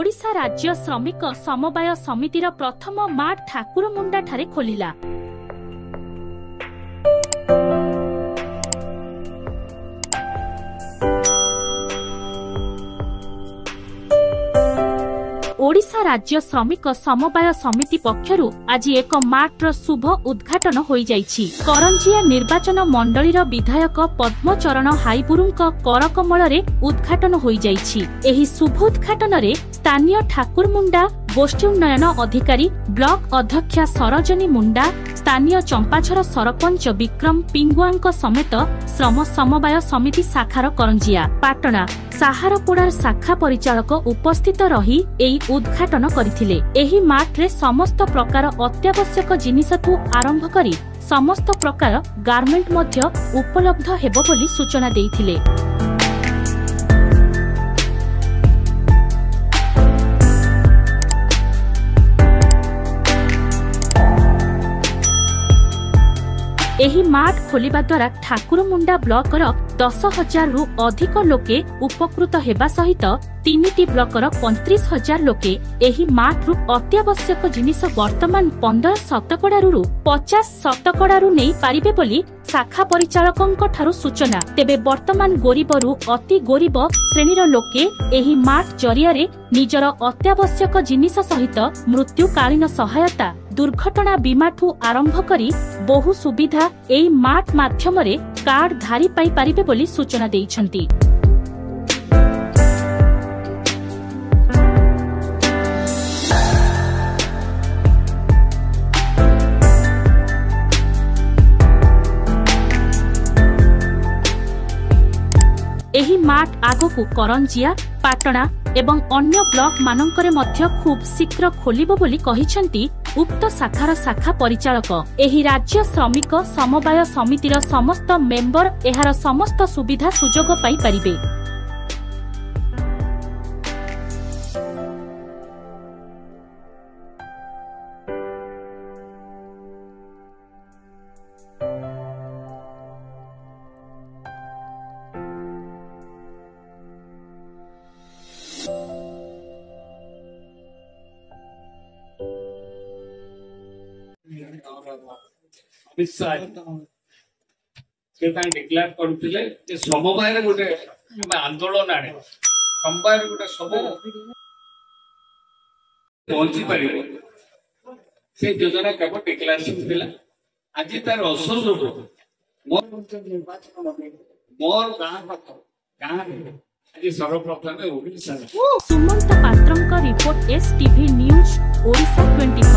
ओडिशा राज्य श्रमिक समवाय समितिर प्रथम मार्ट ठाकुरमुंडा ठारे खोलिला। ओडिशा राज्य श्रमिक समवाय समिति पक्षरु आज एक मार्टर शुभ उद्घाटन होई जाइछि। करंजिया निर्वाचन मंडलीर विधायक पद्मचरण हाईबुरुंक करकमलरे उद्घाटन होई जाइछि। एही शुभ उद्घाटन रे स्थानीय ठाकुरमुंडा गोष्ठी उन्नयन अधिकारी ब्लॉक अध्यक्षा सरजनी मुंडा, स्थानीय चंपाछर सरपंच विक्रम पिंगुआंक समेत श्रम समवाय समिति शाखार करंजिया, पाटना, साहारपोड़ार शाखा परिचालक उपस्थित रही एई उद्घाटन करथिले। एही मार्टरे समस्त प्रकार अत्यावश्यक जिनिसठू आरंभ करी समस्त प्रकार गार्मेंट मध्य उपलब्ध हेबो बोली सूचना देइथिले। एही मार्ट खोलिबा द्वारा ठाकुरमुंडा ब्लॉकर 10,000 रु अधिक लोके उपकृत हेबा सहित 3टी ब्लॉकर 35,000 लोके एही मार्ट रु अत्यावश्यक जिनिस वर्तमान 15 शतकड़ारू 50 शतकड़ारू नहीं पारिबे बोली शाखा परिचालकंक ठारू सूचना। तेबे वर्तमान गरीबरू अति गरीब श्रेणीर लोके एही मार्ट जरियारे निजर अत्यावश्यक जिनिस सहित मृत्युकालीन सहायता, दुर्घटना बीमाठू आरंभ करी बहु सुविधा एई मार्ट माध्यमरे कार्ड धारी पाई पारिबे बोली सूचना देइछंती। एही मार्ट आगकू करंजिया, पाटना एवं अन्य ब्लॉक मानंकरे मध्य खूब शीघ्र खोलिबो बोली कहिसंती उक्त शाखार शाखा परिचालक। एही राज्य श्रमिक समवाय समितिर समस्त मेंबर एहार समस्त सुविधा सुजोग पाई परिबे। डिक्लेयर करथिले जे समवाय गोटे आंदोलन आने समवाय गोटे सब पहुंची पारिबो से योजना केवल डिक्लेरेशन थिला। आज तार असल रूप मोर गाँ आज सर्वप्रथम ओडिशा। सुमंत पात्रंक रिपोर्ट, एसटीवी न्यूज, ओडिशा 24।